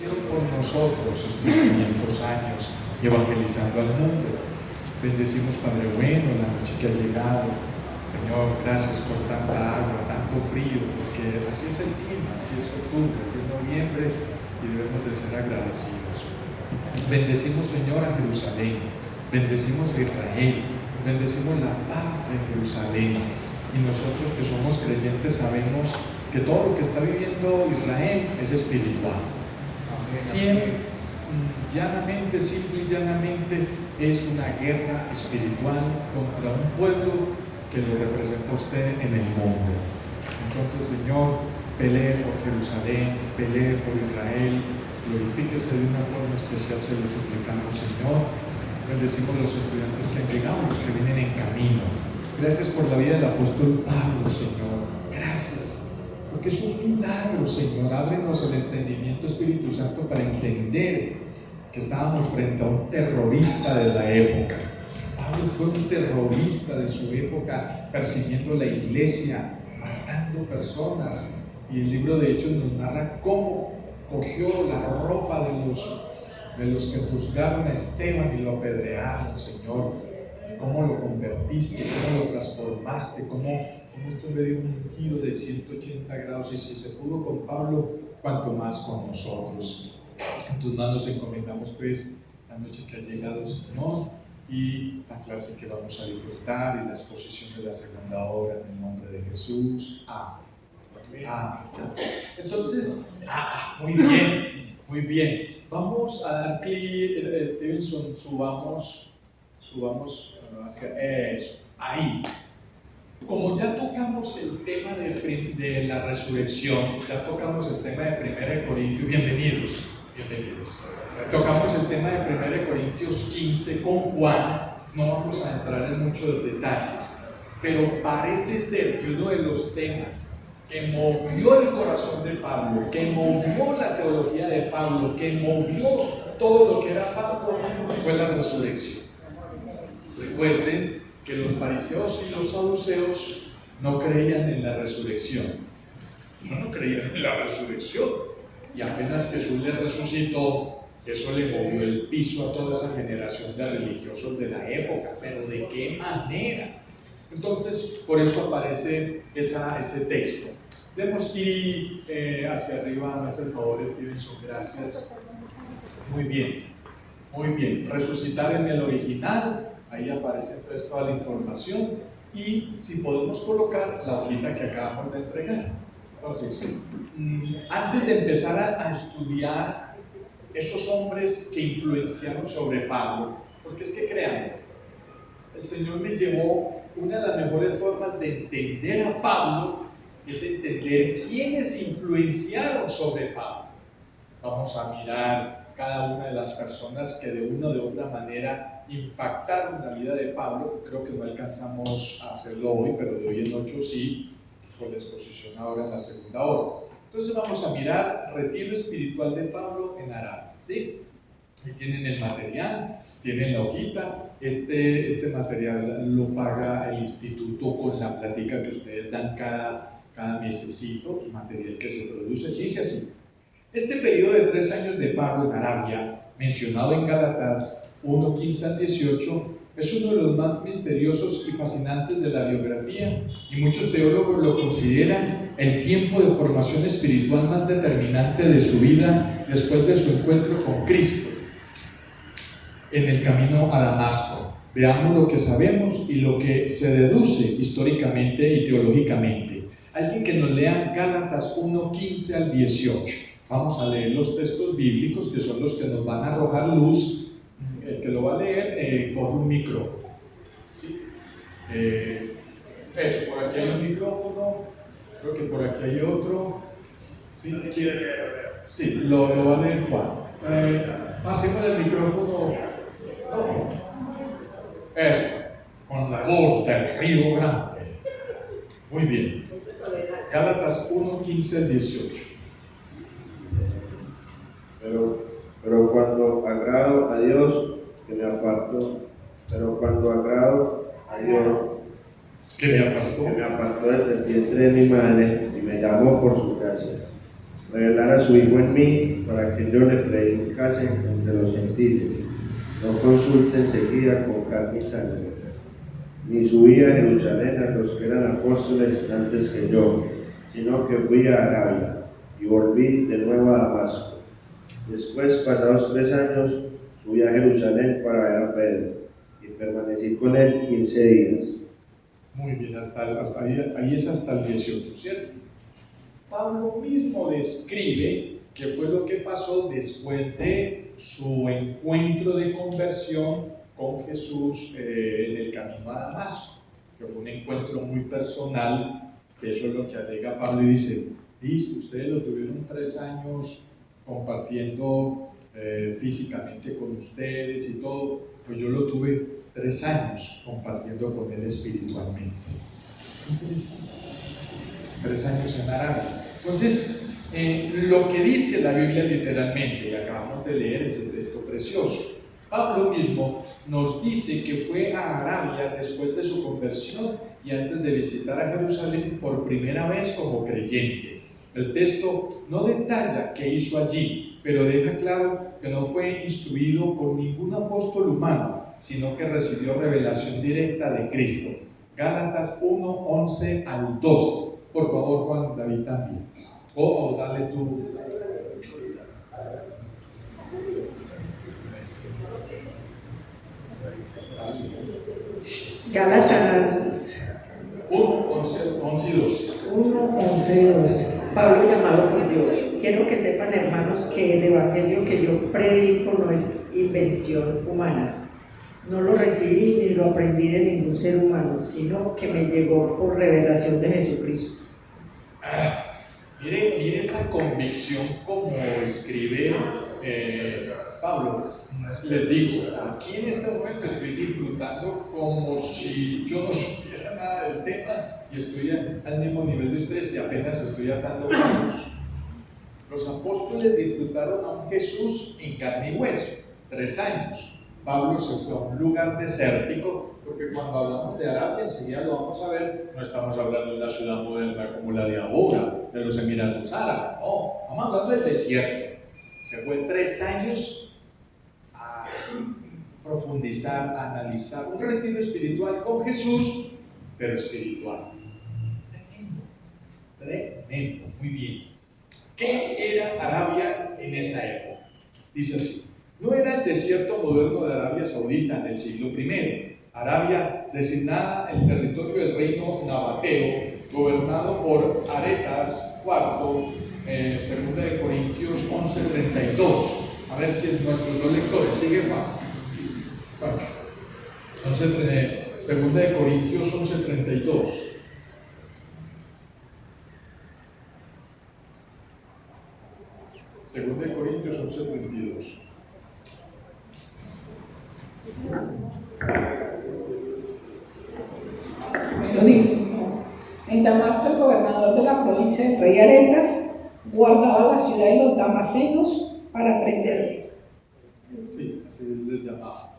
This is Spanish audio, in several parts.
por nosotros estos 500 años evangelizando al mundo. Bendecimos, Padre bueno, la noche que ha llegado. Señor, gracias por tanta agua, tanto frío, porque así es el clima, así es octubre, así es noviembre y debemos de ser agradecidos. Bendecimos, Señor, a Jerusalén, bendecimos a Israel, bendecimos la paz de Jerusalén. Y nosotros que somos creyentes sabemos que todo lo que está viviendo Israel es espiritual. Llanamente, simple y llanamente, es una guerra espiritual contra un pueblo que lo representa a usted en el mundo. Entonces, Señor, pelee por Jerusalén, pelee por Israel, glorifíquese de una forma especial, se lo suplicamos, Señor. Bendecimos a los estudiantes que han llegado, los que vienen en camino. Gracias por la vida del apóstol Pablo, Señor. Gracias, porque es un milagro, Señor. Ábrenos el entendimiento, Espíritu Santo, para entender que estábamos frente a un terrorista de la época. Pablo fue un terrorista de su época, persiguiendo la iglesia, matando personas. Y el libro de Hechos nos narra cómo cogió la ropa de los que juzgaron a Esteban y lo apedrearon, Señor. Cómo lo convertiste, cómo lo transformaste, cómo esto le dio un giro de 180 grados. Y si se pudo con Pablo, cuanto más con nosotros. En tus manos encomendamos pues la noche que ha llegado, Señor, y la clase que vamos a disfrutar y la exposición de la segunda hora, en el nombre de Jesús. Amén. Entonces, muy bien, muy bien. Vamos a dar clic, Stevenson, subamos hacia eso, ahí. Como ya tocamos el tema de la resurrección, ya tocamos el tema de 1 Corintios, bienvenidos. Tocamos el tema de 1 Corintios 15 con Juan, no vamos a entrar en muchos detalles, pero parece ser que uno de los temas que movió el corazón de Pablo, que movió la teología de Pablo, que movió todo lo que era Pablo, fue la resurrección. Recuerden que los fariseos y los saduceos no creían en la resurrección. Ellos no creían en la resurrección. Y apenas Jesús les resucitó, eso le movió el piso a toda esa generación de religiosos de la época. Pero ¿de qué manera? Entonces, por eso aparece ese texto. Demos clic hacia arriba, me hace el favor, Stevenson, gracias. Muy bien, muy bien. Resucitar en el original. Ahí aparece entonces toda la información y si podemos colocar la hojita que acabamos de entregar. Entonces, antes de empezar a estudiar esos hombres que influenciaron sobre Pablo, porque es que créanme, el Señor me llevó, una de las mejores formas de entender a Pablo es entender quiénes influenciaron sobre Pablo. Vamos a mirar cada una de las personas que de una o de otra manera impactaron la vida de Pablo. Creo que no alcanzamos a hacerlo hoy, pero de hoy en 8 sí, con la exposición ahora en la segunda hora. Entonces vamos a mirar retiro espiritual de Pablo en Arabia, ¿sí? Ahí tienen el material, tienen la hojita. Este material lo paga el instituto con la plática que ustedes dan cada mesecito, el material que se produce. Dice así: este periodo de 3 años de Pablo en Arabia, mencionado en Gálatas 1:15 al 18, es uno de los más misteriosos y fascinantes de la biografía, y muchos teólogos lo consideran el tiempo de formación espiritual más determinante de su vida después de su encuentro con Cristo en el camino a Damasco. Veamos lo que sabemos y lo que se deduce históricamente y teológicamente. Alguien que nos lea Gálatas 1:15 al 18. Vamos a leer los textos bíblicos que son los que nos van a arrojar luz. El que lo va a leer, coge un micrófono. ¿Sí? Eso, por aquí hay un micrófono, creo que por aquí hay otro. ¿Sí? Sí, lo va a leer Juan. Pasemos el micrófono. No. Eso, con la voz del Río Grande. Muy bien. Gálatas 1:15 al 18. Pero cuando agrado a Dios, que me apartó desde el vientre de mi madre y me llamó por su gracia, revelar a su Hijo en mí para para que yo le predicase entre los gentiles. No consulte enseguida con carne y sangre, ni subí a Jerusalén a los que eran apóstoles antes que yo, sino que fui a Arabia y volví de nuevo a Damasco. Después, pasados 3 años, subí a Jerusalén para ver a Pedro y permanecí con él 15 días. Muy bien, hasta ahí es hasta el 18, ¿cierto? Pablo mismo describe qué fue lo que pasó después de su encuentro de conversión con Jesús en el camino a Damasco, que fue un encuentro muy personal, que eso es lo que alega Pablo y dice, listo, ustedes lo tuvieron 3 años compartiendo físicamente con ustedes y todo, pues yo lo tuve 3 años compartiendo con él espiritualmente. Interesante. 3 años en Arabia. Entonces, lo que dice la Biblia literalmente, y acabamos de leer ese texto precioso, Pablo mismo nos dice que fue a Arabia después de su conversión y antes de visitar a Jerusalén por primera vez como creyente. El texto no detalla qué hizo allí, pero deja claro que no fue instruido por ningún apóstol humano, sino que recibió revelación directa de Cristo. Gálatas 1, 11 al 12. Por favor, Juan David también. O dale tú. Así. Gálatas 1, 11 y 12. 1, 11 y 12. Pablo, llamado por Dios. Quiero que sepan, hermanos, que el evangelio que yo predico no es invención humana. No lo recibí ni lo aprendí de ningún ser humano, sino que me llegó por revelación de Jesucristo. Mire esa convicción como escribe Pablo. Les digo, aquí en este momento estoy disfrutando como si yo no supiera nada del tema y estoy al mismo nivel de ustedes y apenas estoy atando cabos. Los apóstoles disfrutaron a un Jesús en carne y hueso, 3 años. Pablo se fue a un lugar desértico, porque cuando hablamos de Arabia, enseguida lo vamos a ver, no estamos hablando de una ciudad moderna como la de Abora, de los Emiratos Árabes, no, estamos hablando del desierto. Se fue 3 años a profundizar, a analizar, un retiro espiritual con Jesús, pero espiritual. Tremendo, muy bien. ¿Qué era Arabia en esa época? Dice así. No era el desierto moderno de Arabia Saudita en el siglo I. Arabia, designada el territorio del reino nabateo, gobernado por Aretas IV, 2 de Corintios 11:32. A ver quién nuestros 2 lectores. Sigue Juan. 2 de Corintios 11:32. Segunda de Corintios 11:32. Eso dice: en Damasco el gobernador de la provincia del rey Aretas guardaba la ciudad y los damasenos para prenderle. Sí, así les llamaba,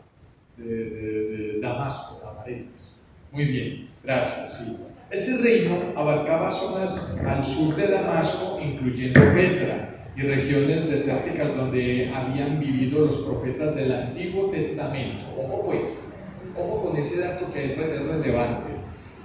de Damasco, Aretas. Muy bien, gracias. Sí. Este reino abarcaba zonas al sur de Damasco, incluyendo Petra, y regiones desérticas donde habían vivido los profetas del Antiguo Testamento. Ojo con ese dato que es relevante.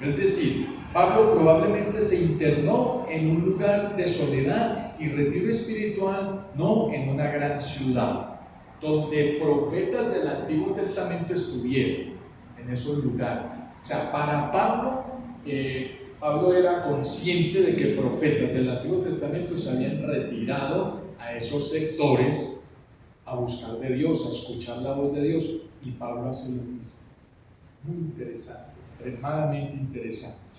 Es decir, Pablo probablemente se internó en un lugar de soledad y retiro espiritual, no en una gran ciudad, donde profetas del Antiguo Testamento estuvieron en esos lugares. O sea, para Pablo, Pablo era consciente de que profetas del Antiguo Testamento se habían retirado a esos sectores a buscar de Dios, a escuchar la voz de Dios, y Pablo hace lo mismo. Muy interesante, extremadamente interesante.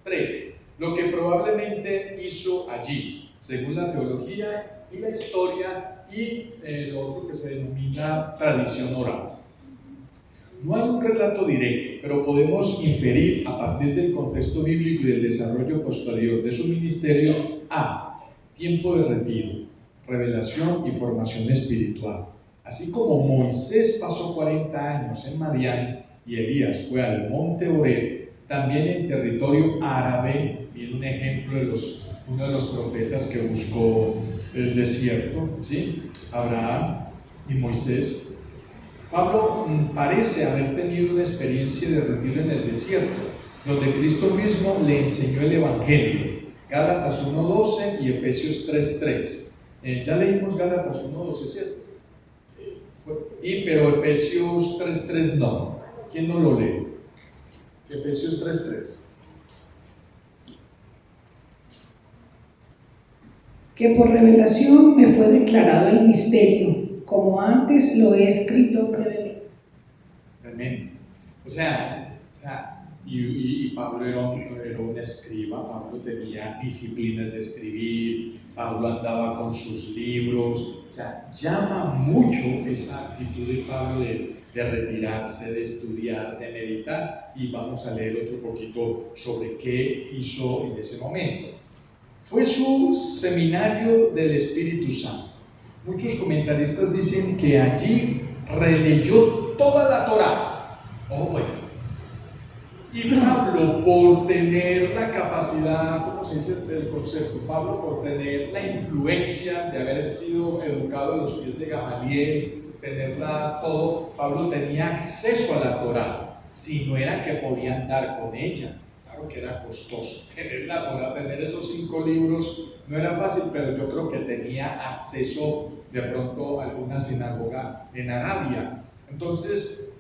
3. Lo que probablemente hizo allí, según la teología y la historia y lo otro que se denomina tradición oral. No hay un relato directo, pero podemos inferir a partir del contexto bíblico y del desarrollo posterior de su ministerio a tiempo de retiro, revelación y formación espiritual. Así como Moisés pasó 40 años en Madián y Elías fue al monte Horeb, también en territorio árabe, viene un ejemplo de uno de los profetas que buscó el desierto, ¿sí? Abraham y Moisés. Pablo parece haber tenido una experiencia de retiro en el desierto, donde Cristo mismo le enseñó el Evangelio. Gálatas 1:12 y Efesios 3:3. Ya leímos Gálatas 1:12, ¿cierto? Pero Efesios 3:3 no. ¿Quién no lo lee? Efesios 3:3. Que por revelación me fue declarado el misterio, como antes lo he escrito brevemente. Tremendo. O sea, y Pablo era un escriba. Pablo tenía disciplinas de escribir, Pablo andaba con sus libros. O sea, llama mucho esa actitud de Pablo de retirarse, de estudiar, de meditar, y vamos a leer otro poquito sobre qué hizo en ese momento. Fue su seminario del Espíritu Santo. Muchos comentaristas dicen que allí releyó toda la Torá. Ojo pues. Y Pablo, por tener la capacidad, ¿cómo se dice el concepto? Pablo, por tener la influencia de haber sido educado a los pies de Gamaliel, tenerla todo, Pablo tenía acceso a la Torá, si no era que podía andar con ella. Claro que era costoso tener la Torá, tener esos 5 libros, no era fácil, pero yo creo que tenía acceso de pronto a alguna sinagoga en Arabia. Entonces,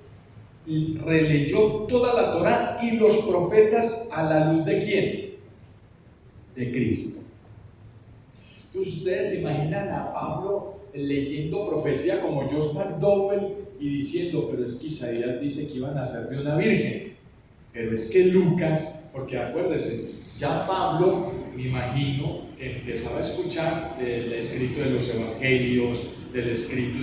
y releyó toda la Torá y los profetas a la luz ¿de quién? De Cristo. Entonces ustedes se imaginan a Pablo leyendo profecía como Josh McDowell y diciendo, pero es que Isaías dice que iban a nacer de una virgen, pero es que Lucas, porque acuérdense, ya Pablo, me imagino, que empezaba a escuchar del escrito de los evangelios, del escrito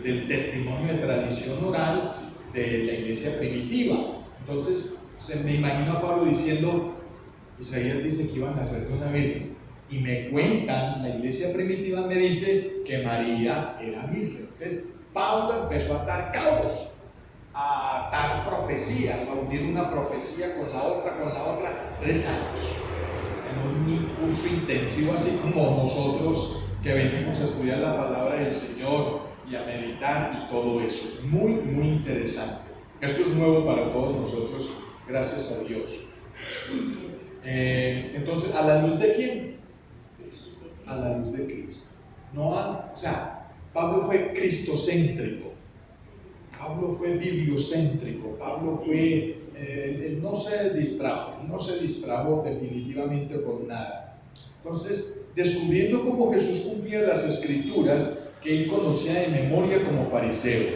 del testimonio de tradición oral de la iglesia primitiva. Entonces me imagino a Pablo diciendo, Isaías dice que iban a nacer de una virgen, y me cuentan, la iglesia primitiva me dice que María era virgen. Entonces Pablo empezó a atar cabos, a atar profecías, a unir una profecía con la otra, 3 años, en un curso intensivo, así como nosotros que venimos a estudiar la palabra del Señor y a meditar y todo eso. Muy, muy interesante. Esto es nuevo para todos nosotros, gracias a Dios. Entonces, ¿a la luz de quién? A la luz de Cristo. Pablo fue cristocéntrico, Pablo fue bibliocéntrico, Pablo fue, él no se distrajo definitivamente con nada. Entonces, descubriendo cómo Jesús cumplía las escrituras que él conocía de memoria como fariseo.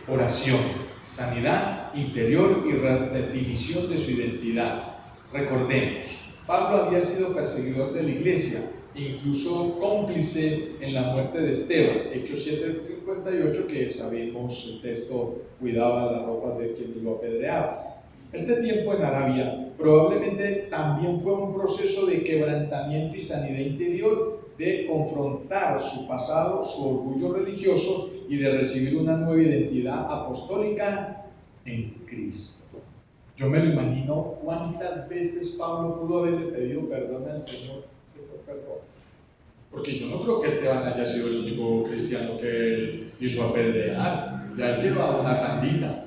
Oración, sanidad interior y redefinición de su identidad. Recordemos, Pablo había sido perseguidor de la iglesia, incluso cómplice en la muerte de Esteban. Hechos 7:58, que sabemos el texto, cuidaba la ropa de quien lo apedreaba. Este tiempo en Arabia probablemente también fue un proceso de quebrantamiento y sanidad interior, de confrontar su pasado, su orgullo religioso, y de recibir una nueva identidad apostólica en Cristo. Yo me lo imagino cuántas veces Pablo pudo haberle pedido perdón al Señor. Señor, perdón. Porque yo no creo que Esteban haya sido el único cristiano que él hizo apedrear. Ya él lleva una tandita.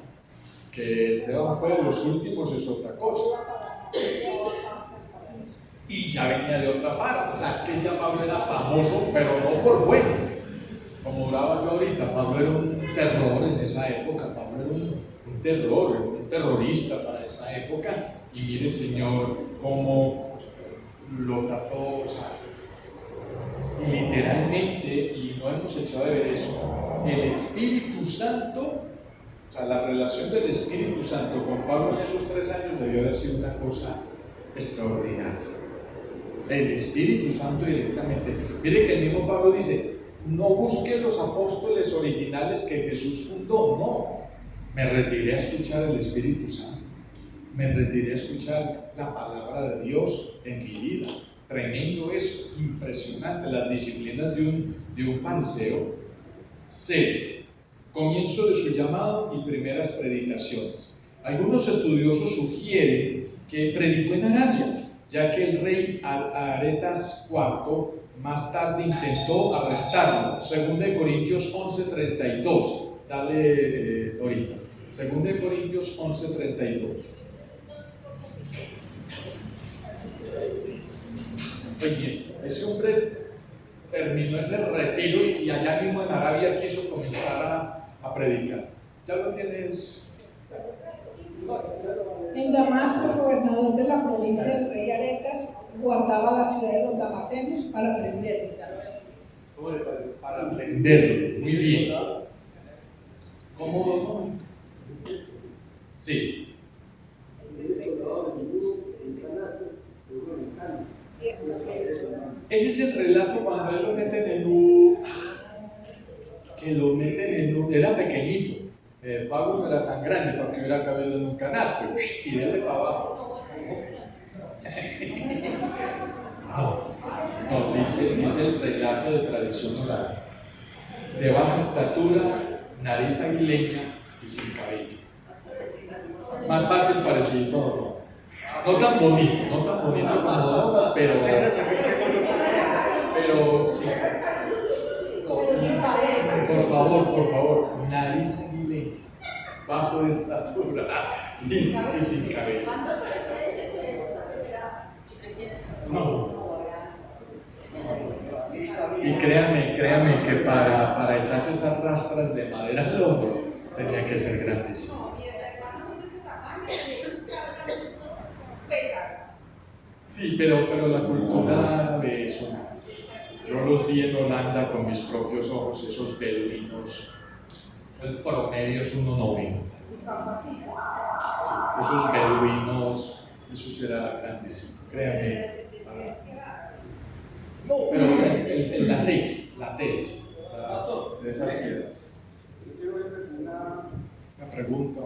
Que Esteban fue de los últimos es otra cosa. Y ya venía de otra parte. O sea, es que ya Pablo era famoso, pero no por bueno. Como hablaba yo ahorita, Pablo era un terror en esa época. Pablo era un terror, un terrorista para esa época. Y mire el Señor cómo lo trató, o sea, literalmente, y no hemos echado de ver eso, el Espíritu Santo, o sea, la relación del Espíritu Santo con Pablo en esos 3 años debió haber sido una cosa extraordinaria. El Espíritu Santo directamente. Mire que el mismo Pablo dice, no busque los apóstoles originales que Jesús fundó, no. Me retiré a escuchar el Espíritu Santo. Me retiré a escuchar la palabra de Dios en mi vida. Tremendo eso, impresionante, las disciplinas de un fariseo. C. Comienzo de su llamado y primeras predicaciones. Algunos estudiosos sugieren que predicó en Arabia, ya que el rey Aretas IV más tarde intentó arrestarlo. 2 Corintios 11:32. Dale ahorita. 2 Corintios 11:32. Oye, ese hombre terminó ese retiro y allá mismo en Arabia quiso comenzar a predicar. ¿Ya lo tienes? En Damasco, el gobernador de la provincia del rey Aretas guardaba la ciudad de los damascenos para prenderle. ¿Cómo le parece? Para aprenderlo. Muy bien. ¿Cómo no? Sí. Ese es el relato cuando él lo mete en un. Que lo meten en un. Era pequeñito. Pablo no era tan grande para que hubiera cabido en un canasto. Y déle para abajo. No, dice el relato de tradición oral. De baja estatura, nariz aguileña y sin cabello. Más fácil parecido, no tan bonito como Doma, pero sí. Por favor, nariz aguileña, bajo de estatura y sin cabello. No. Y créanme que para echarse esas rastras de madera al hombro tenía que ser grandecito. Sí, pero la cultura árabe eso. Yo los vi en Holanda con mis propios ojos, esos beduinos. El promedio es 1,90. Sí, esos beduinos, eso será grandecito, créanme. No, pero la tez de esas piedras. Una pregunta,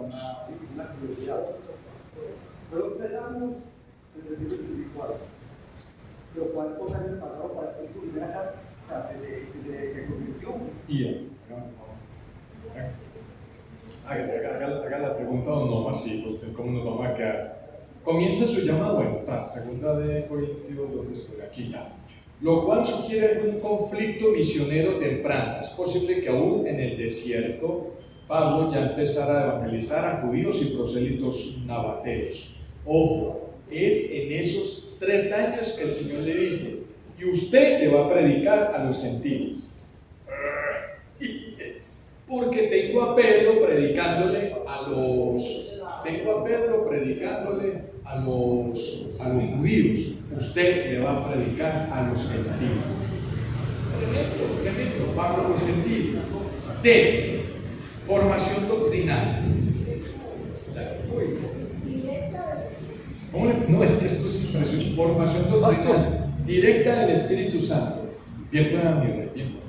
una curiosidad. Fueron 3 años desde el 2024. Pero ¿cuántos años pasaron para escribir tu primera carta desde que convirtió? Haga la pregunta o no, así, pues, ¿cómo nos vamos a quedar? Comienza su llamado, bueno, está, 2 Corintios, ¿dónde estoy? Aquí ya. Lo cual sugiere un conflicto misionero temprano. Es posible que aún en el desierto Pablo ya empezara a evangelizar a judíos y prosélitos nabateos. Ojo, es en esos 3 años que el Señor le dice, y usted le va a predicar a los gentiles. Porque tengo a Pedro predicándole a los judíos. Usted le va a predicar a los gentiles. Tremendo, Pablo a los gentiles. D. Formación doctrinal. No, es que esto es impresionante. Formación doctrinal directa del Espíritu Santo. Bien pueda, mi rey, bien.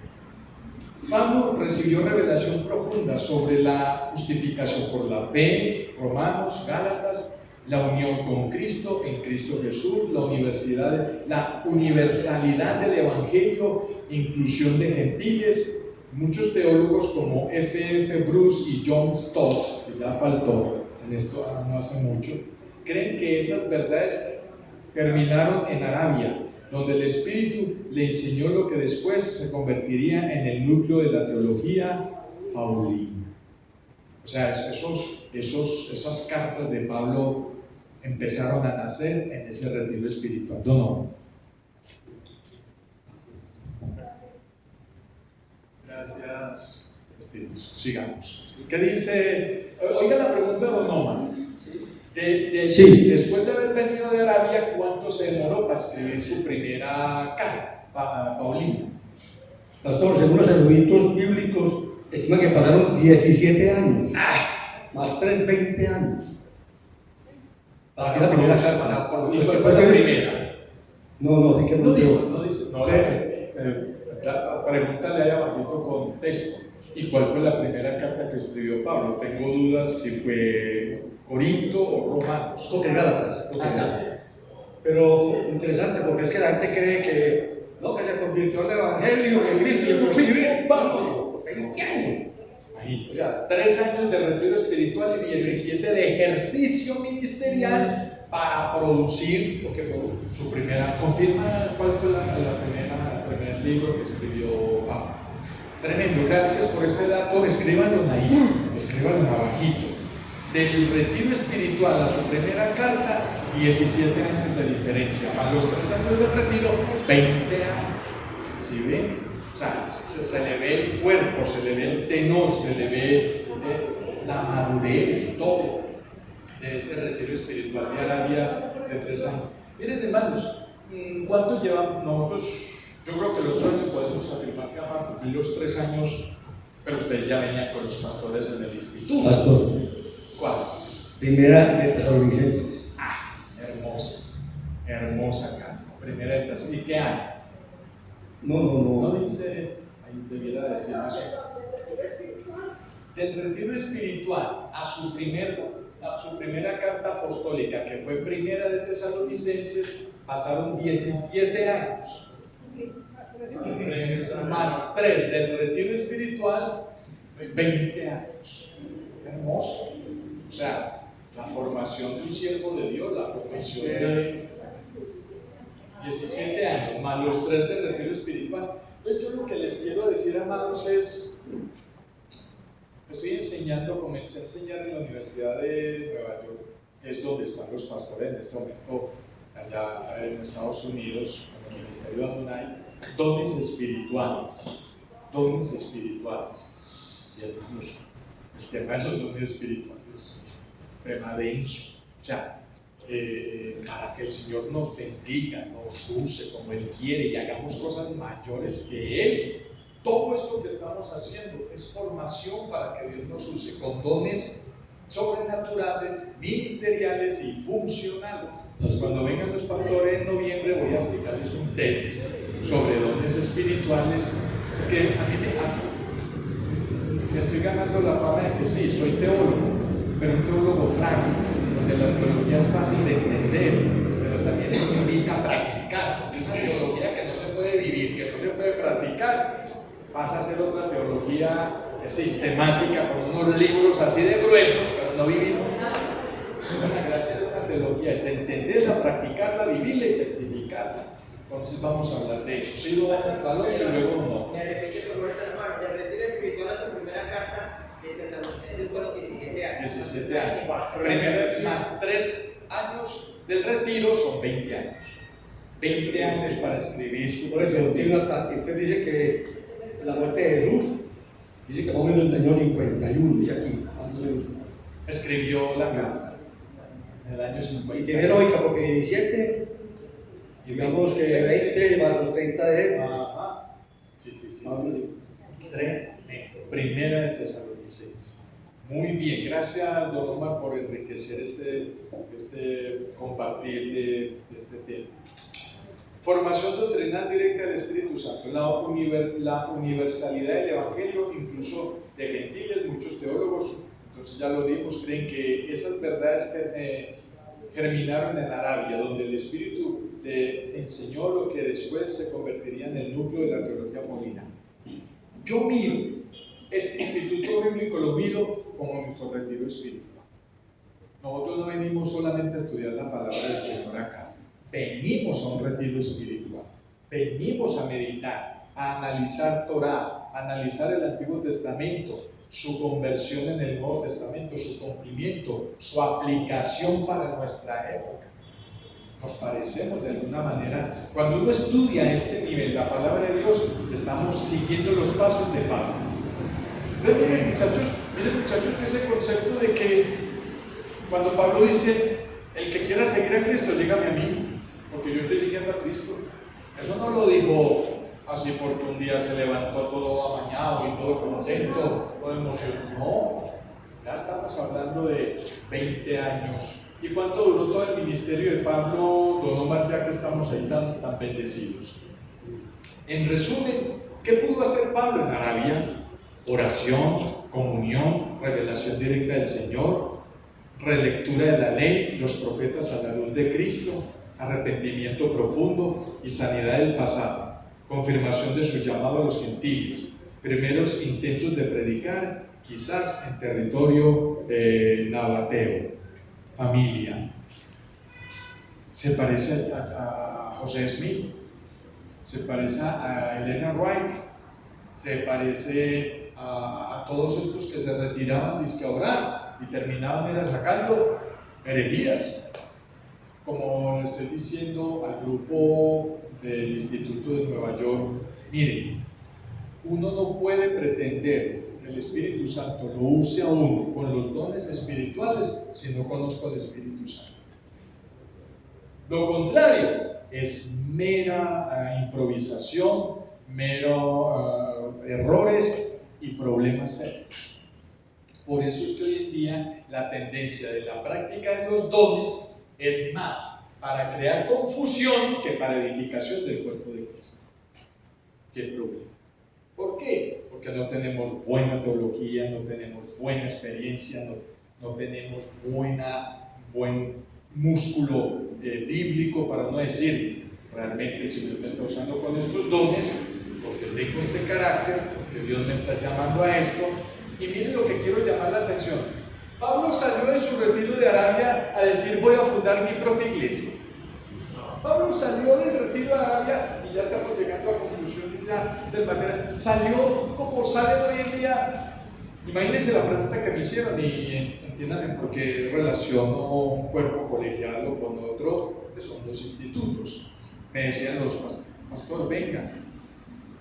Pablo recibió revelación profunda sobre la justificación por la fe, Romanos, Gálatas, la unión con Cristo, en Cristo Jesús, la universalidad del Evangelio, inclusión de gentiles. Muchos teólogos como F.F. Bruce y John Stott, que ya faltó en esto no hace mucho, creen que esas verdades germinaron en Arabia, donde el Espíritu le enseñó lo que después se convertiría en el núcleo de la teología paulina. O sea, esas cartas de Pablo empezaron a nacer en ese retiro espiritual. No. Gracias, estimados. Sigamos. ¿Qué dice? Oiga la pregunta de Don Omar. Sí. Después de haber venido de Arabia, ¿cuánto se demoró para escribir su primera carta, Paulina? Pastor, según los eruditos bíblicos, estiman que pasaron 17 años, más 3, 20 años. Para que la primera carta. Después de la primera. No, ¿de qué No dice. Pregúntale ahí abajito con texto. ¿Y cuál fue la primera carta que escribió Pablo? Tengo dudas si fue Corinto o Romanos. Creo que Gálatas. Gálatas. Pero interesante, porque es que la gente cree que se convirtió al Evangelio, que Cristo y empezó a escribir Pablo, 20 años. O sea, 3 años de retiro espiritual y 17 de ejercicio ministerial para producir lo que su primera. Confirma cuál fue el primer libro que escribió Pablo. Tremendo, gracias por ese dato. Escríbanlo ahí, escríbanlo abajito. Del retiro espiritual a su primera carta, 17 años de diferencia. Para los 3 años del retiro, 20 años. ¿Sí ven? O sea, se le ve el cuerpo, se le ve el tenor, se le ve la madurez, todo de ese retiro espiritual de Arabia de 3 años. Miren, hermanos, ¿cuánto llevamos nosotros? Yo creo que el otro año podemos afirmar que vamos a cumplir los 3 años, pero ustedes ya venían con los pastores en el instituto. Pastor, ¿Cuál? primera de Tesalonicenses. Hermosa, hermosa carta. Primera de Tesalonicenses. ¿Y qué año? No. No dice, ahí debiera decir eso. Del retiro espiritual a su primera carta apostólica, que fue primera de Tesalonicenses, pasaron 17 años. Más 3 del retiro espiritual, 20 años. Hermoso. O sea, la formación de un siervo de Dios, la formación de 17 años, más los 3 del retiro espiritual. Entonces, yo lo que les quiero decir, amados, es: estoy enseñando, comencé a enseñar en la Universidad de Nueva York, que es donde están los pastores en este momento, allá en Estados Unidos, en el Ministerio de Adonai, dones espirituales. Y hermanos, el tema de los dones espirituales es un tema denso. O sea, para que el Señor nos bendiga, nos use como Él quiere y hagamos cosas mayores que Él. Todo esto que estamos haciendo es formación para que Dios nos use con dones sobrenaturales, ministeriales y funcionales. Entonces, cuando vengan los pastores en noviembre, voy a aplicarles un test sobre dones espirituales, que a mí me estoy ganando la fama de que sí, soy teólogo, pero un teólogo práctico, donde la teología es fácil de entender, pero también eso invita a practicar, porque una teología que no se puede vivir, que no se puede practicar, pasa a ser otra teología sistemática, con unos libros así de gruesos, pero no vivimos nada. La gracia de una teología es entenderla, practicarla, vivirla y testificarla. Entonces vamos a hablar de eso. Si lo Alonso y luego no. Me repite por vuestras hermanos, del retiro espiritual a su primera carta de Tesalonicenses fueron 17 años. 17 años. Primero, más 3 años del retiro son 20 años. 20 años para escribir su Por eso, usted dice que la muerte de Jesús, dice que más o menos en el año 51, dice aquí. escribió la carta en el año 50. Y tiene lógica, porque 17, digamos que 20 más los 30 de él. Ajá. Sí. Primera de Tesalonicenses. Muy bien, gracias don Omar por enriquecer este compartir de este tema. Formación doctrinal directa del Espíritu Santo, la universalidad del Evangelio, incluso de gentiles. Muchos teólogos, entonces ya lo vimos, creen que esas verdades germinaron en Arabia, donde el Espíritu enseñó lo que después se convertiría en el núcleo de la teología paulina. Yo miro este instituto bíblico, lo miro como nuestro retiro espiritual. Nosotros no venimos solamente a estudiar la palabra del Señor acá. Venimos a un retiro espiritual, venimos a meditar, a analizar Torah, a analizar el Antiguo Testamento, su conversión en el Nuevo Testamento, su cumplimiento, su aplicación para nuestra época. Nos parecemos de alguna manera. Cuando uno estudia a este nivel la palabra de Dios, estamos siguiendo los pasos de Pablo. Entonces miren muchachos, que ese concepto de que cuando Pablo dice: el que quiera seguir a Cristo, sígame a mí, porque yo estoy siguiendo a Cristo. Eso no lo dijo así porque un día se levantó todo amañado y todo contento, todo emocionado. No, ya estamos hablando de 20 años. ¿Y cuánto duró todo el ministerio de Pablo, don Omar, ya que estamos ahí tan bendecidos? En resumen, ¿qué pudo hacer Pablo en Arabia? Oración, comunión, revelación directa del Señor, relectura de la ley y los profetas a la luz de Cristo, arrepentimiento profundo y sanidad del pasado, confirmación de su llamado a los gentiles, primeros intentos de predicar, quizás en territorio nabateo, familia. se parece a José Smith, se parece a Elena White, se parece a todos estos que se retiraban dizque a orar y terminaban era sacando herejías. Como le estoy diciendo al grupo del Instituto de Nueva York, miren, uno no puede pretender que el Espíritu Santo lo use a uno con los dones espirituales si no conozco al Espíritu Santo. Lo contrario es mera improvisación, mero errores y problemas serios. Por eso es que hoy en día la tendencia de la práctica de los dones es más para crear confusión que para edificación del cuerpo de Cristo. ¿Qué problema? ¿Por qué? Porque no tenemos buena teología, no tenemos buena experiencia, no tenemos buen músculo bíblico, para no decir realmente el Señor me está usando con estos dones porque tengo este carácter, porque Dios me está llamando a esto. Y miren lo que quiero llamar la atención. Pablo salió de su retiro de Arabia a decir voy a fundar mi propia iglesia. Pablo salió del retiro de Arabia, y ya estamos llegando a la conclusión ya del material, salió como salen hoy en día. Imagínense la pregunta que me hicieron y entiendan por qué relaciono un cuerpo colegiado con otro, que son dos institutos. Me decían los pastores, venga,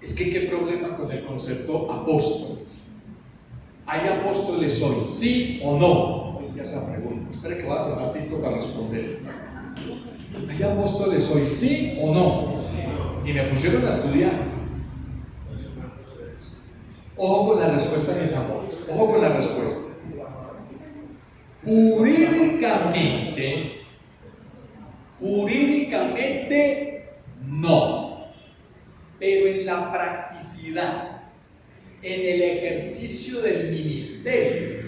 es que qué problema con el concepto apóstoles. ¿Hay apóstoles hoy? ¿Sí o no? Oiga esa pregunta. Espere que voy a tomar tiempo para responder. ¿Hay apóstoles hoy? ¿Sí o no? Y me pusieron a estudiar. Ojo con la respuesta, mis amores. Ojo con la respuesta. Jurídicamente no. Pero en la practicidad, en el ejercicio del ministerio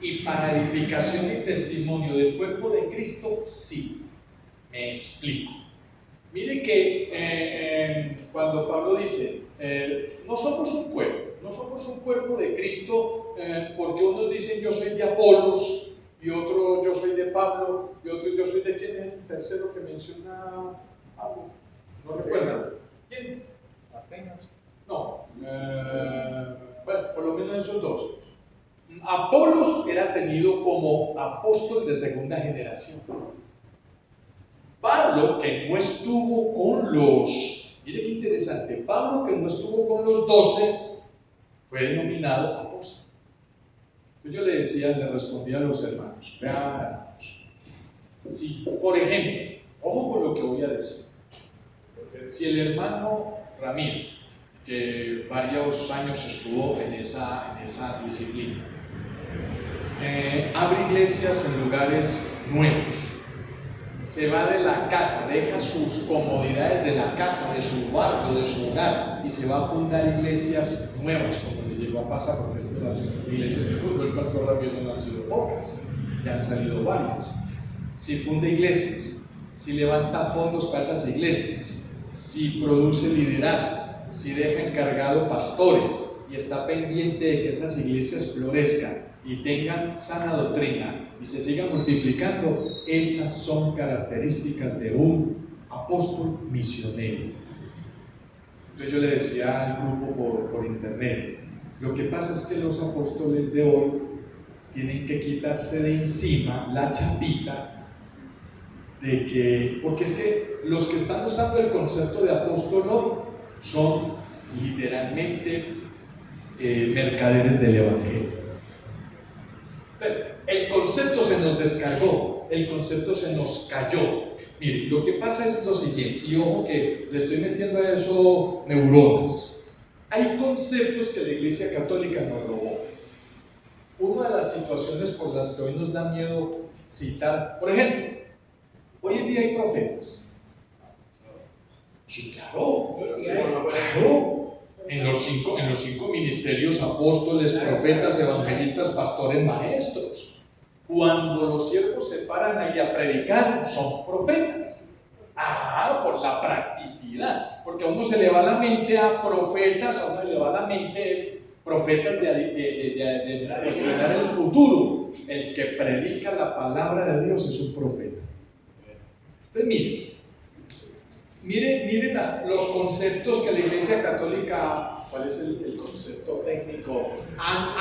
y para edificación y testimonio del cuerpo de Cristo, sí. Me explico. Mire que cuando Pablo dice, no somos un cuerpo de Cristo, porque unos dicen yo soy de Apolos, y otro yo soy de Pablo, y otro yo soy de quién es el tercero que menciona Pablo. No recuerdo. ¿Quién? Apenas. No, bueno, por lo menos esos dos. Apolos era tenido como apóstol de segunda generación. Pablo, que no estuvo con mire qué interesante, Pablo, que no estuvo con los 12, fue denominado apóstol. Yo le respondía a los hermanos, vean hermanos, si, por ejemplo, ojo con lo que voy a decir, si el hermano Ramiro, que varios años estuvo en esa disciplina, abre iglesias en lugares nuevos, se va de la casa, deja sus comodidades de la casa, de su barrio, de su hogar, y se va a fundar iglesias nuevas, como le llegó a pasar, porque es de las iglesias de fútbol, el pastor Ramiro no han sido pocas, ya han salido varias. Si funda iglesias, si levanta fondos para esas iglesias, si produce liderazgo, si deja encargado pastores y está pendiente de que esas iglesias florezcan y tengan sana doctrina y se sigan multiplicando, esas son características de un apóstol misionero. Entonces yo le decía al grupo por internet, lo que pasa es que los apóstoles de hoy tienen que quitarse de encima la chapita de que, porque es que los que están usando el concepto de apóstol hoy son literalmente mercaderes del evangelio. El concepto se nos descargó, el concepto se nos cayó. Mire, lo que pasa es lo siguiente, y ojo que le estoy metiendo a eso neuronas. Hay conceptos que la Iglesia Católica nos robó. Una de las situaciones por las que hoy nos da miedo citar, por ejemplo, hoy en día hay profetas. Sí, claro. En los cinco ministerios, apóstoles, profetas, evangelistas, pastores, maestros. Cuando los siervos se paran ahí a predicar, son profetas. Por la practicidad. Porque a uno se le va la mente a profetas, a uno le va la mente es profetas de cuestionar el futuro. El que predica la palabra de Dios es un profeta. Entonces, miren los conceptos que la Iglesia Católica, ¿cuál es el concepto técnico? Han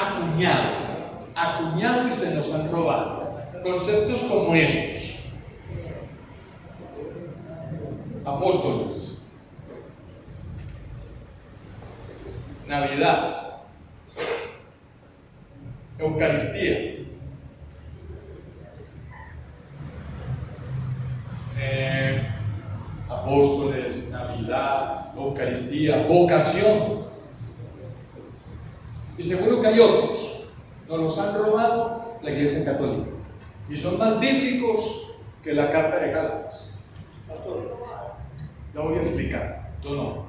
acuñado y se nos han robado. Conceptos como estos: apóstoles, Navidad, Eucaristía, apóstoles, Navidad, Eucaristía, vocación. Y seguro que hay otros. Nos los han robado la Iglesia Católica. Y son más bíblicos que la Carta de Gálatas. Ya voy a explicar. Yo no.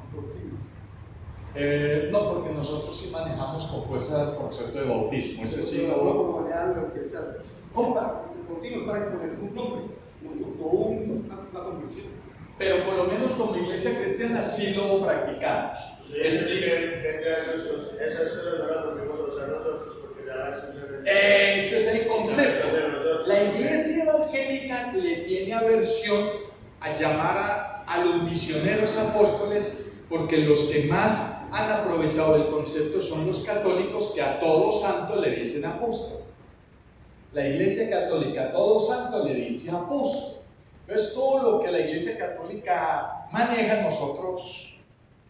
No, porque nosotros sí manejamos con fuerza el concepto de bautismo. Ese sí lo... ¿Cómo? Continuo para poner un nombre, o una convicción. Pero por lo menos como iglesia cristiana sí lo practicamos. Esas cosas no las volvemos a usar nosotros porque ya las usan. Ese es el concepto. La iglesia evangélica le tiene aversión a llamar a los misioneros apóstoles, porque los que más han aprovechado el concepto son los católicos, que a todo santo le dicen apóstol. La Iglesia Católica a todo santo le dice apóstol. Entonces todo lo que la Iglesia Católica maneja, nosotros,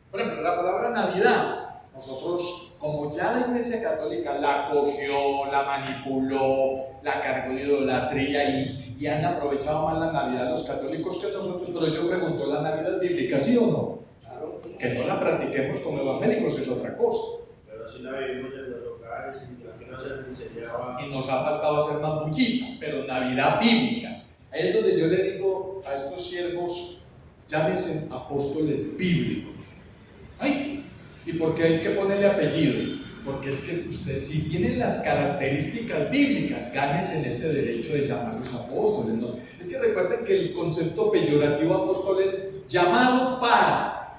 por ejemplo, la palabra Navidad, nosotros, como ya la Iglesia Católica la cogió, la manipuló, la cargó de idolatría y han aprovechado más la Navidad los católicos que nosotros, pero yo pregunto, ¿la Navidad es bíblica, sí o no? Que no la practiquemos como evangélicos es otra cosa. Pero si la vivimos en los hogares y aquí no se enseñaba. Y nos ha faltado hacer más bullita, pero Navidad bíblica. Ahí es donde yo le digo a estos siervos, llámense apóstoles bíblicos. ¡Ay! ¿Y por qué hay que ponerle apellido? Porque es que ustedes, si tienen las características bíblicas, gánense en ese derecho de llamarlos apóstoles, ¿no? Es que recuerden que el concepto peyorativo apóstol es llamado para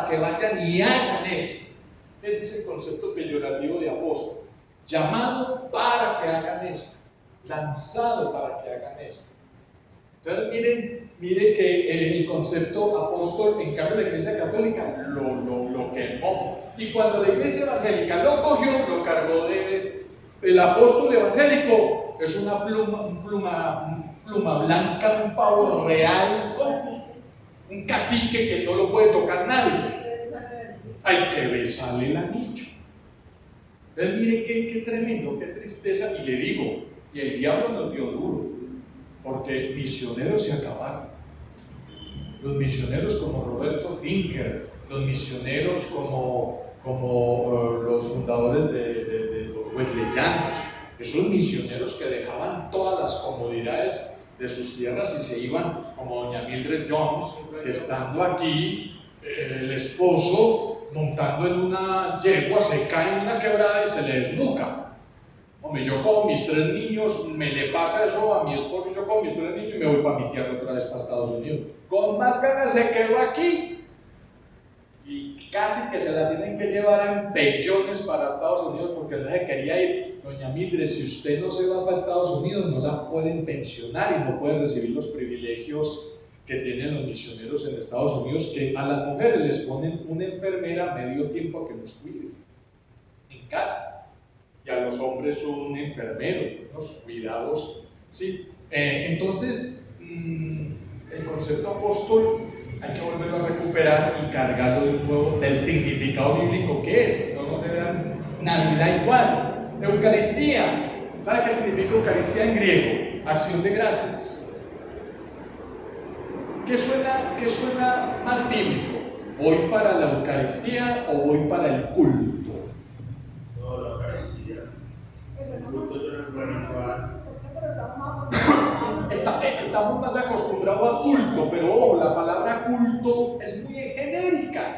que vayan y hagan esto. Ese es el concepto peyorativo de apóstol. Llamado para que hagan esto, lanzado para que hagan esto. Entonces miren que el concepto apóstol, en cambio la Iglesia Católica lo quemó. Y cuando la Iglesia Evangélica lo cogió, lo cargó del apóstol evangélico. Es una pluma blanca, un pavo real, un cacique que no lo puede tocar nadie. Hay que besarle el anillo. Entonces mire qué tremendo, qué tristeza. Y le digo, y el diablo nos dio duro, porque misioneros se acabaron. Los misioneros como Roberto Finker, los misioneros como los fundadores de los wesleyanos, esos misioneros que dejaban todas las comodidades de sus tierras y se iban, como doña Mildred Jones, que estando aquí, el esposo montando en una yegua se cae en una quebrada y se le desnuca. Hombre, yo con mis 3 niños, me le pasa eso a mi esposo, yo con mis 3 niños y me voy para mi tierra otra vez para Estados Unidos. Con más ganas se quedó aquí. Y casi que se la tienen que llevar en pellones para Estados Unidos porque no se quería ir. Doña Mildred, si usted no se va para Estados Unidos, no la pueden pensionar y no puede recibir los privilegios que tienen los misioneros en Estados Unidos, que a las mujeres les ponen una enfermera medio tiempo que nos cuide en casa, y a los hombres un enfermero, unos cuidados, ¿sí? Entonces, el concepto apóstol hay que volverlo a recuperar y cargarlo de nuevo del significado bíblico que es. No nos debe dar Navidad igual. Eucaristía, ¿sabe qué significa Eucaristía en griego? Acción de gracias. ¿Qué suena más bíblico? ¿Voy para la Eucaristía o voy para el culto? No, la Eucaristía. El culto es un ritual. Estamos más acostumbrados a culto, pero ojo, la palabra culto es muy genérica.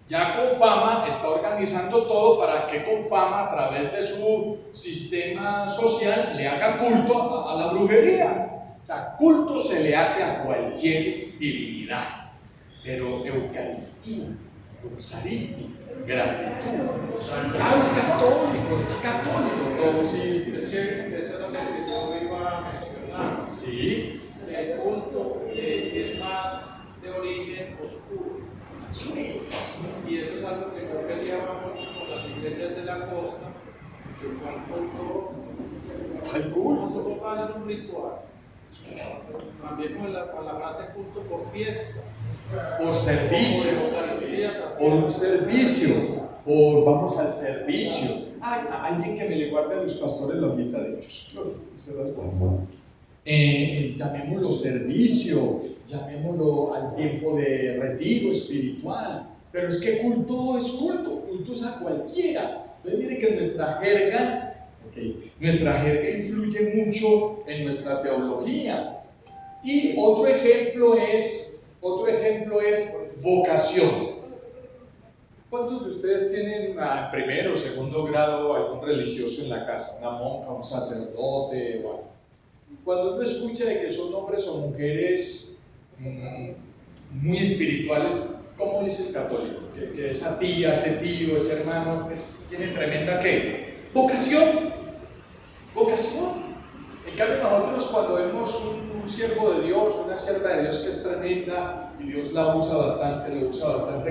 Ya Confama está organizando todo para que Confama, a través de su sistema social, le haga culto a la brujería. O sea, culto se le hace a cualquier divinidad, pero Eucaristía, Eucaristia, gratitud. Claro, es católico, todo, sí. Es que eso es lo que yo iba a mencionar. tradicional. Sí. El culto es más de origen oscuro. Y eso es algo que yo peleaba mucho con las iglesias de la costa, que el culto no puede ser un ritual. También con la frase culto por fiesta, Por servicio. por Eucaristía Por también. un servicio, por vamos al servicio. Ay, alguien que me le guarde a los pastores la hojita de ellos. Se las guardo. Llamémoslo servicio, llamémoslo al tiempo de retiro espiritual. Pero es que culto es a cualquiera. Entonces miren que nuestra jerga influye mucho en nuestra teología. Y otro ejemplo es vocación. ¿Cuántos de ustedes tienen en primero o segundo grado algún religioso en la casa? Una monja, un sacerdote o algo. Cuando uno escucha de que son hombres o mujeres muy espirituales, ¿cómo dice el católico? Que esa tía, ese tío, ese hermano tiene tremenda ¿qué? Vocación. En cambio nosotros cuando vemos un siervo de Dios, una sierva de Dios que es tremenda y Dios la usa bastante,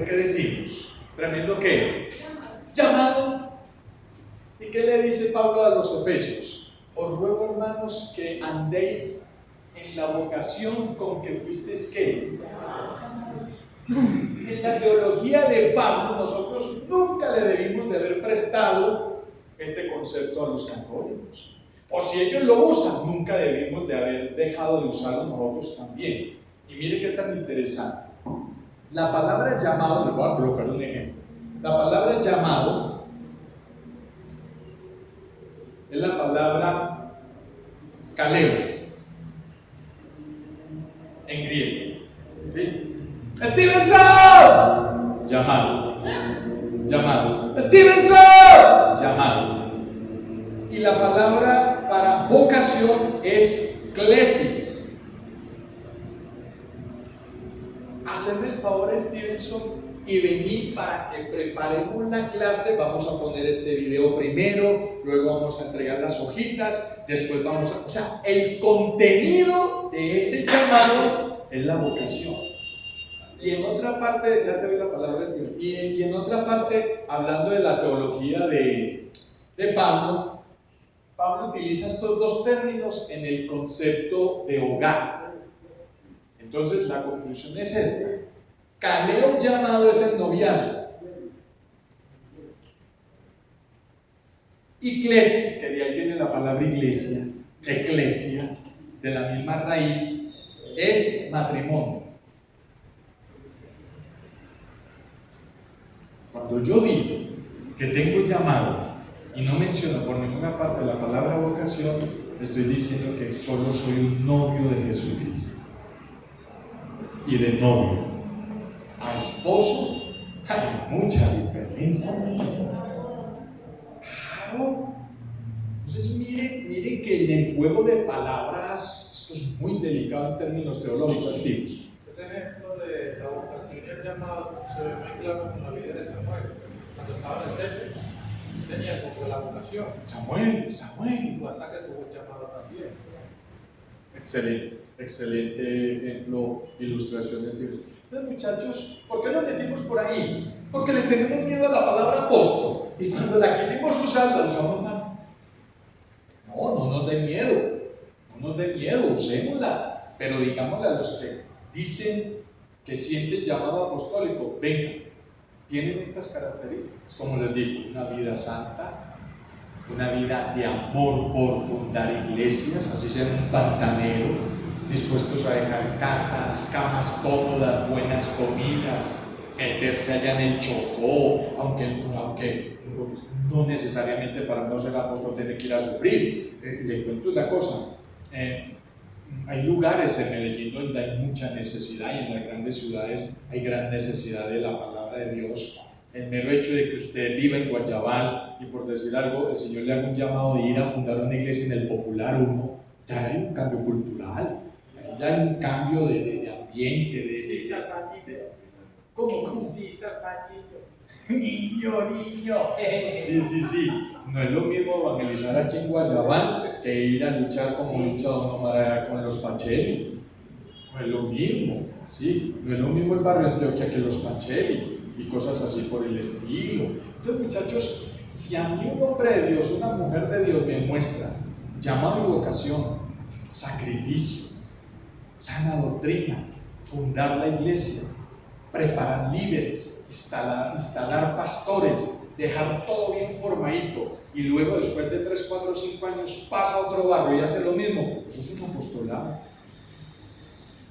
¿qué decimos? ¿Tremendo qué? Llamado. ¿Y qué le dice Pablo a los Efesios? Os ruego, hermanos, que andéis en la vocación con que fuisteis ¿qué? En la teología de Pablo nosotros nunca le debimos de haber prestado este concepto a los católicos. O si ellos lo usan, nunca debimos de haber dejado de usarlo nosotros también. Y mire qué tan interesante. La palabra llamado, les voy a colocar un ejemplo. La palabra llamado es la palabra kaleo en griego. ¿Sí? ¡Stevenson! Llamado. ¡Stevenson! Llamado. Y la palabra para vocación es klesis. Hacerme el favor, Stevenson, y venir para que preparemos la clase. Vamos a poner este video primero, luego vamos a entregar las hojitas, después vamos a... O sea, el contenido de ese llamado es la vocación. Y en otra parte, ya te doy la palabra, Stevenson, y en otra parte, hablando de la teología de Pablo utiliza estos dos términos en el concepto de hogar. Entonces la conclusión es esta: kaleo llamado es el noviazgo, y klesis, que de ahí viene la palabra iglesia, eclesia, de la misma raíz, es matrimonio. Cuando yo digo que tengo llamado y no menciono por ninguna parte la palabra vocación, estoy diciendo que solo soy un novio de Jesucristo. Y de novio a esposo hay mucha diferencia. Claro. Entonces miren que en el juego de palabras, esto es muy delicado en términos teológicos, tíos. Ese ejemplo de la vocación y el llamado se ve muy claro con la vida de Samuel, cuando estaba en el templo. Tenía como la vocación. Samuel. Y hasta que tuvo el llamado también. Excelente ejemplo, ilustraciones. Entonces, muchachos, ¿por qué nos metimos por ahí? Porque le tenemos miedo a la palabra apóstol. Y cuando la quisimos usar, la usamos mal. No nos den miedo, usémosla. Pero digámosle a los que dicen que sienten llamado apostólico, vengan. Tienen estas características, como les digo, una vida santa, una vida de amor por fundar iglesias, así sean un pantanero, dispuestos a dejar casas, camas cómodas, buenas comidas, meterse allá en el Chocó, aunque no necesariamente para no ser apóstol tiene que ir a sufrir. Le cuento una cosa, hay lugares en Medellín donde hay mucha necesidad, y en las grandes ciudades hay gran necesidad de la palabra de Dios. El mero hecho de que usted viva en Guayabal y, por decir algo, el Señor le haga un llamado de ir a fundar una iglesia en el Popular 1, ya hay un cambio cultural, ya hay un cambio de ambiente, Sí, zapatito. ¿Cómo? Sí, zapatito. Niño, niño. Sí, sí, sí. No es lo mismo evangelizar aquí en Guayabán que ir a luchar como lucha Don Omar con los Pacheli. No es lo mismo, ¿sí? No es lo mismo el barrio Antioquia que los Pacheli y cosas así por el estilo. Entonces, muchachos, si a mí un hombre de Dios, una mujer de Dios me muestra llamado y vocación, sacrificio, sana doctrina, fundar la iglesia, preparar líderes, instalar pastores, dejar todo bien formadito y luego después de 3, 4, 5 años pasa a otro barrio y hace lo mismo, eso es un apostolado.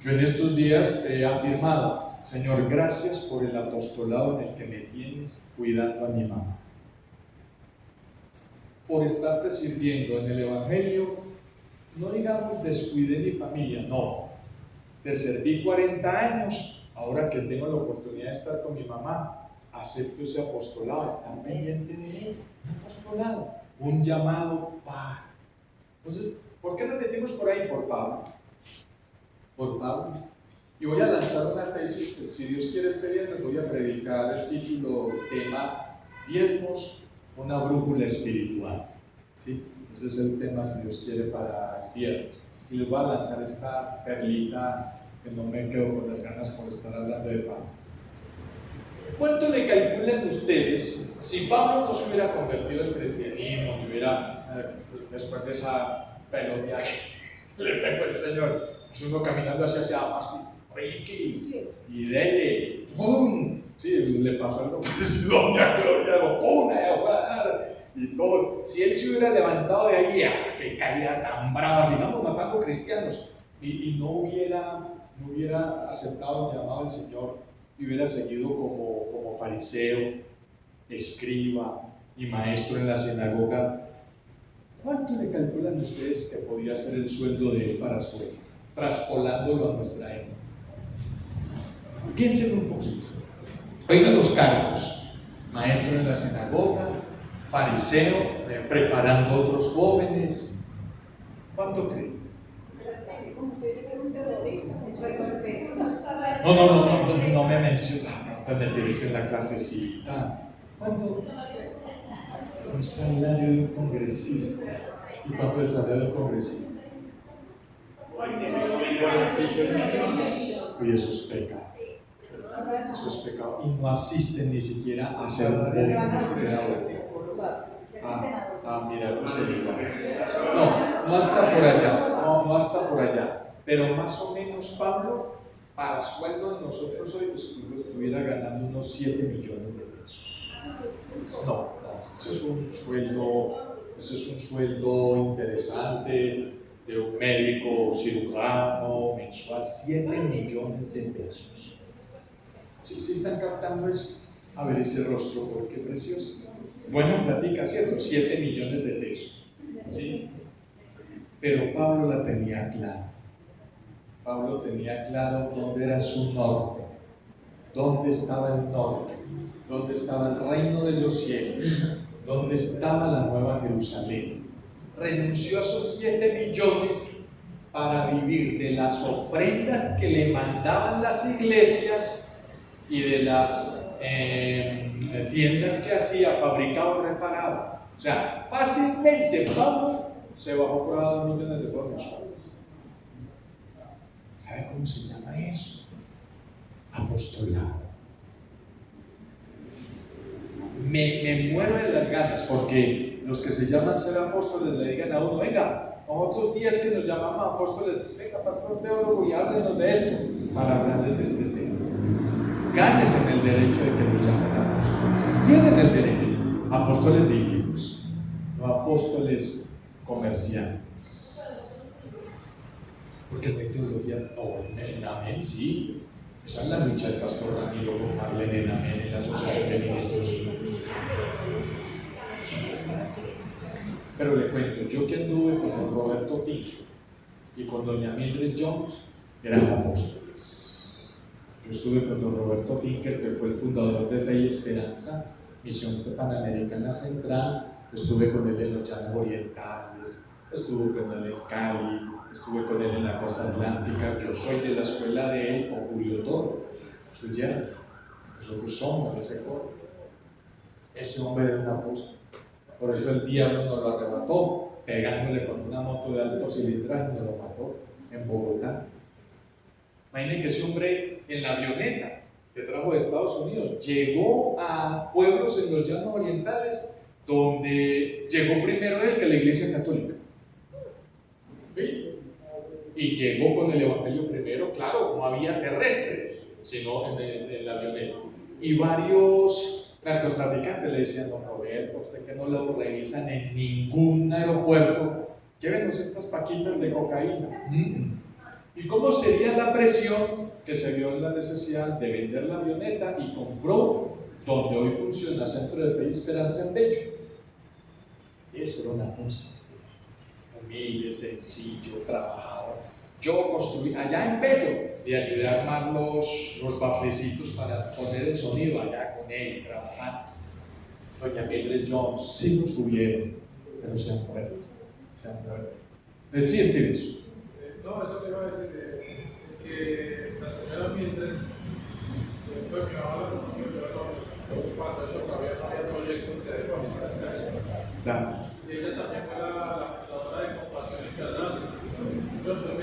Yo en estos días he afirmado, Señor, gracias por el apostolado en el que me tienes cuidando a mi mamá, por estarte sirviendo en el Evangelio. No digamos descuidé mi familia, no, te serví 40 años, ahora que tengo la oportunidad de estar con mi mamá, acepto ese apostolado, estar pendiente de ella, un apostolado, un llamado para. Entonces, ¿por qué nos metimos por ahí? Por Pablo. Por Pablo. Y voy a lanzar una tesis que, si Dios quiere, este viernes voy a predicar el título, tema, diezmos, una brújula espiritual. ¿Sí? Ese es el tema, si Dios quiere, para el viernes. Y les voy a lanzar esta perlita que no me quedo con las ganas por estar hablando de Pablo. ¿Cuánto le calculan ustedes si Pablo no se hubiera convertido al cristianismo, ni hubiera, después de esa pelota que le pegó el Señor, es uno caminando hacia Damasco, y dele, ¡pum! Sí, le pasó algo parecido a Doña Gloria, ¡pum! Y todo. Si él se hubiera levantado de ahí, que caía tan brava, sigamos matando cristianos, y no hubiera aceptado el llamado del Señor, y hubiera seguido como fariseo, escriba y maestro en la sinagoga, ¿cuánto le calculan ustedes que podía ser el sueldo de él para su época, traspolándolo a nuestra época? Piensen un poquito. Oigan los cargos: maestro en la sinagoga, fariseo, preparando a otros jóvenes. ¿Cuánto creen? No me mencionan, no te meteréis en la clasecita. ¿Cuánto? Un salario de un congresista. ¿Y cuánto es el salario de un congresista? Oye, eso es pecado. Eso es pecado. Y no asisten ni siquiera a hacer un voto, ni siquiera mira, pues no hasta por allá, no hasta por allá. Pero más o menos, Pablo, para sueldo de nosotros hoy, pues estuviera ganando unos 7 millones de pesos. No, eso es un sueldo interesante de un médico cirujano mensual, 7 millones de pesos. ¿Sí están captando eso? A ver ese rostro, ¿por qué precioso? Buena plática, ¿cierto? 7 millones de pesos. ¿Sí? Pero Pablo la tenía clara. Pablo tenía claro dónde era su norte, dónde estaba el norte, dónde estaba el reino de los cielos, dónde estaba la nueva Jerusalén. Renunció a esos 7 millones para vivir de las ofrendas que le mandaban las iglesias y de las tiendas que hacía, fabricaba o reparaba. O sea, fácilmente Pablo se bajó por 2 millones de dólares. ¿Sabe cómo se llama eso? Apostolado. Me muero de las ganas porque los que se llaman ser apóstoles le digan a uno: venga, nosotros 10 que nos llamamos apóstoles, venga, pastor teólogo, y háblenos de esto, para hablarles de este tema. Gánense en el derecho de que nos llamen apóstoles. Tienen el derecho. Apóstoles bíblicos, no apóstoles comerciantes. Porque no hay teología. Amén, sí. Esa es la lucha del pastor Ramiro con Marlene en Amén, en la Asociación de Ministros. Pero le cuento, yo que anduve con don Roberto Fink y con doña Mildred Jones, eran apóstoles. Yo estuve con don Roberto Finkel, que fue el fundador de Fe y Esperanza, Misión Panamericana Central. Estuve con él en los Llanos Orientales, estuve con él en Cali, estuve con él en la costa atlántica. Yo soy de la escuela de él con Julio Toro, suya. Nosotros somos de ese coro. Ese hombre era un apóstol. Por eso el diablo nos lo arrebató, pegándole con una moto de alto cilindraje y nos lo mató en Bogotá. Imaginen que ese hombre en la avioneta que trajo de Estados Unidos llegó a pueblos en los llanos orientales donde llegó primero él que la Iglesia Católica. ¿Sí? Y llegó con el Evangelio primero, claro, no había terrestres, sino en la avioneta. Y varios narcotraficantes le decían: don Roberto, usted que no lo revisan en ningún aeropuerto, llévenos estas paquitas de cocaína. ¿Y cómo sería la presión que se vio en la necesidad de vender la avioneta y compró donde hoy funciona Centro de Fe y Esperanza en Bello? Eso era una cosa humilde, sencillo, trabajador. Yo construí allá en Bello, le ayudé a armar los baflecitos para poner el sonido allá con él, trabajando. Doña Mildred Jones, sí nos subieron, pero se han muerto. Sí, Steven. No, eso te iba a decir, que la señora Mildred, pues mi mamá la conoció, pero cuando eso todavía no había proyectos de familia. Claro. Y ella también fue la fundadora de Compasión Internacional. Yo fui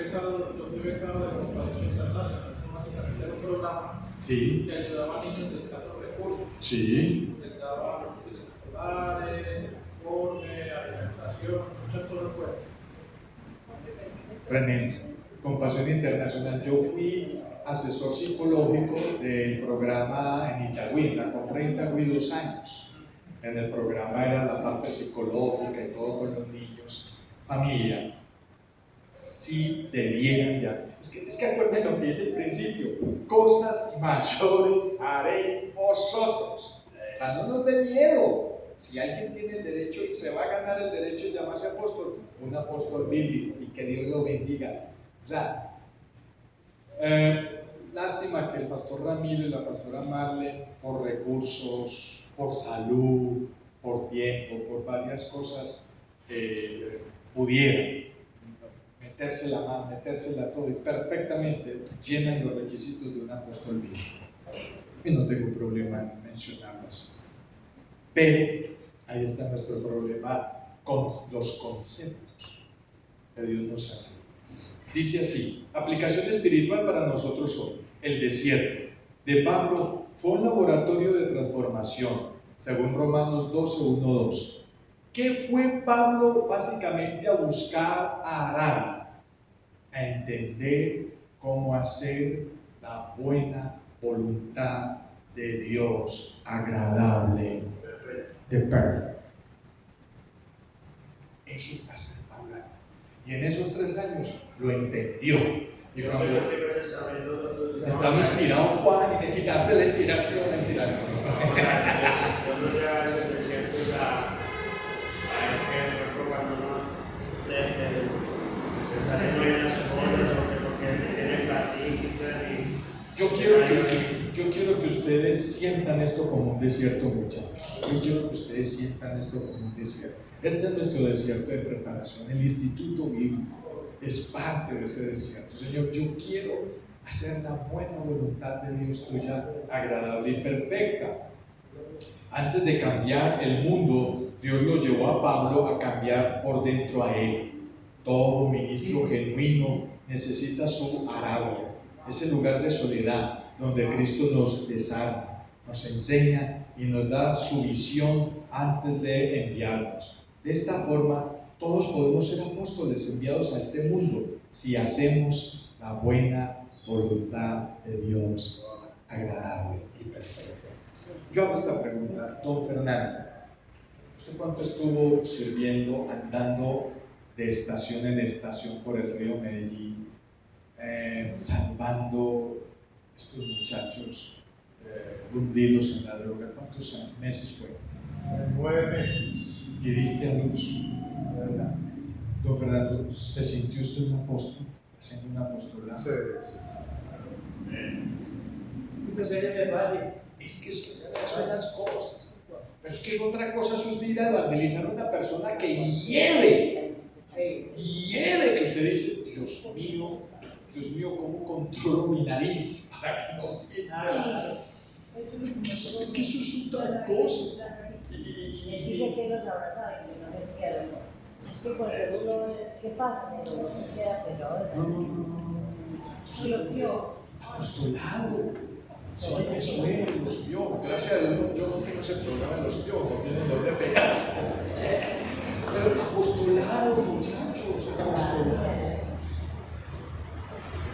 becado de Compasión Internacional. Eso básicamente era un programa Sí. que ayudaba a niños de escasos recursos. Sí. Les daba los útiles escolares, informe, alimentación, muchas cosas buenas. Tremendo. Compasión Internacional. Yo fui asesor psicológico del programa en Itagüí, en la Confra de Itagüí, 2 años. En el programa era la parte psicológica y todo con los niños. Familia, si debieran ya. Es que acuérdense lo que dice el principio: cosas mayores haréis vosotros. No nos dé miedo. Si alguien tiene el derecho y se va a ganar el derecho de llamarse apóstol, un apóstol bíblico, y que Dios lo bendiga. O sea, lástima que el pastor Ramiro y la pastora Marlene, por recursos, por salud, por tiempo, por varias cosas, pudieran metérsela más, metérsela todo, y perfectamente llenan los requisitos de un apóstol bíblico. Y no tengo problema en mencionarlo así. Pero ahí está nuestro problema con los conceptos que Dios nos ha dado. Dice así: aplicación espiritual para nosotros hoy. El desierto de Pablo fue un laboratorio de transformación, según Romanos 12, 1, 2. ¿Qué fue Pablo básicamente a buscar a Arabia? A entender cómo hacer la buena voluntad de Dios, agradable, de perfecto. Eso fue hacer Pablo. Y en esos 3 años lo entendió. Y cuando estaba inspirado, Juan, y me quitaste la inspiración, mentira. Cuando ya es el desierto, cuando no le salen bien las cosas, porque tiene platica y. Yo quiero que ustedes sientan esto como un desierto, muchachos. Yo quiero que ustedes sientan esto como un desierto. Este es nuestro desierto de preparación. El Instituto Bíblico es parte de ese desierto. Señor, yo quiero hacer la buena voluntad de Dios tuya, agradable y perfecta. Antes de cambiar el mundo, Dios lo llevó a Pablo a cambiar por dentro a él. Todo ministro genuino necesita su Arabia, ese lugar de soledad donde Cristo nos desarma, nos enseña y nos da su visión antes de enviarnos. De esta forma, todos podemos ser apóstoles enviados a este mundo si hacemos la buena voluntad de Dios, agradable y perfecta. Yo hago esta pregunta: don Fernando, ¿usted cuánto estuvo sirviendo, andando de estación en estación por el río Medellín, salvando estos muchachos hundidos en la droga? ¿Cuántos meses fue? 9 meses. Y diste a luz, ¿verdad? Don Fernando, ¿se sintió usted un apóstol, haciendo un apostolado? Sí. Es que esas son las cosas. Pero es que es otra cosa, eso es ir a evangelizar a una persona que hiere, que usted dice: Dios mío, ¿cómo controlo mi nariz para que no sienta? Que eso es otra cosa. los abraza y que no se pierdan. Es que con seguro, ¿qué pasa? Pero no se queda pegado de la y los vio. Apostolado. Sí, eso es, los vio. Gracias a Dios, yo no tengo ese programa de los vio, no tienen dónde pegarse. Pero apostolado, muchachos, apostolado.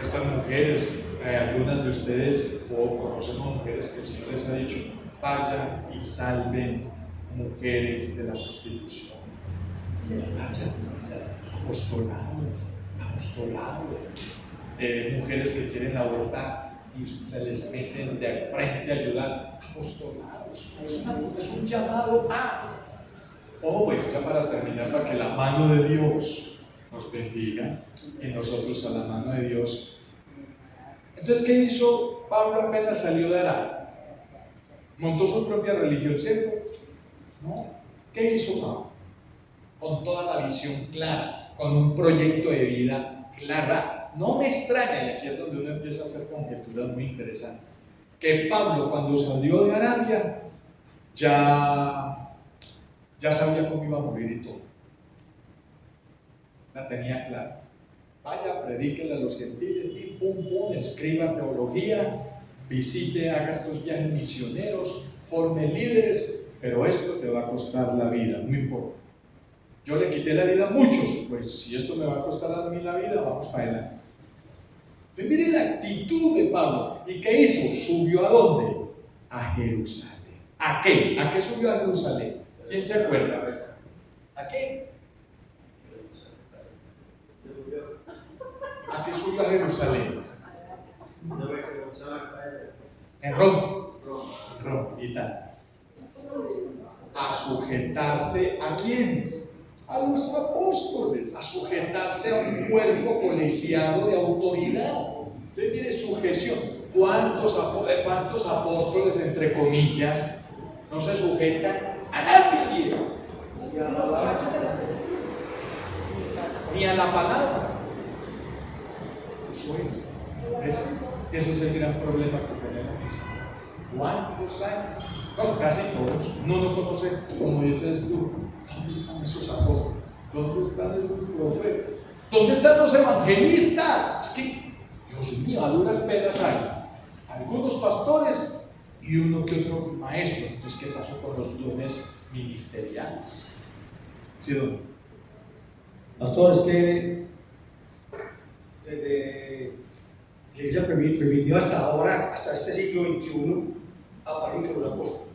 Estas mujeres, algunas de ustedes o conocen mujeres que el Señor les ha dicho, vayan y salven mujeres de la prostitución. Vayan, apostolado, apostolado. Mujeres que quieren abortar y se les meten de frente a ayudar, apostolados. Es un llamado a. Ojo, pues ya para terminar, para que la mano de Dios nos bendiga y nosotros a la mano de Dios. Entonces, ¿qué hizo Pablo apenas salió de Arabia? Montó su propia religión, ¿cierto? ¿No? ¿Qué hizo Pablo? Con toda la visión clara, con un proyecto de vida claro. No me extraña, y aquí es donde uno empieza a hacer conjeturas muy interesantes, que Pablo cuando salió de Arabia ya sabía cómo iba a morir y todo. La tenía clara. Vaya, predíquele a los gentiles, y pum, pum, escriba teología, visite, haga estos viajes misioneros, forme líderes, pero esto te va a costar la vida, no importa. Yo le quité la vida a muchos, pues si esto me va a costar a mí la vida, vamos para adelante. Entonces, miren la actitud de Pablo. ¿Y qué hizo? ¿Subió a dónde? A Jerusalén. ¿A qué? ¿A qué subió a Jerusalén? ¿Quién se acuerda? ¿A qué? ¿A qué subió a Jerusalén? En Roma. Roma, Italia. A sujetarse ¿a quiénes? A los apóstoles, a sujetarse a un cuerpo colegiado de autoridad. Entonces, mire, sujeción. ¿Cuántos apóstoles, entre comillas, no se sujetan a nadie? Ni a la palabra. Eso es. Ese es el gran problema que tenemos, mis hermanos. ¿Cuántos hay? No, casi todos. No conoce, como dices tú. ¿Dónde están esos apóstoles? ¿Dónde están esos profetas? ¿Dónde están los evangelistas? Es que, Dios mío, a duras penas hay algunos pastores y uno que otro maestro. Entonces, ¿qué pasó con los dones ministeriales? ¿Sí, don? Pastor, es que desde la iglesia primitiva hasta ahora, hasta este siglo XXI, aparecen que los apóstoles.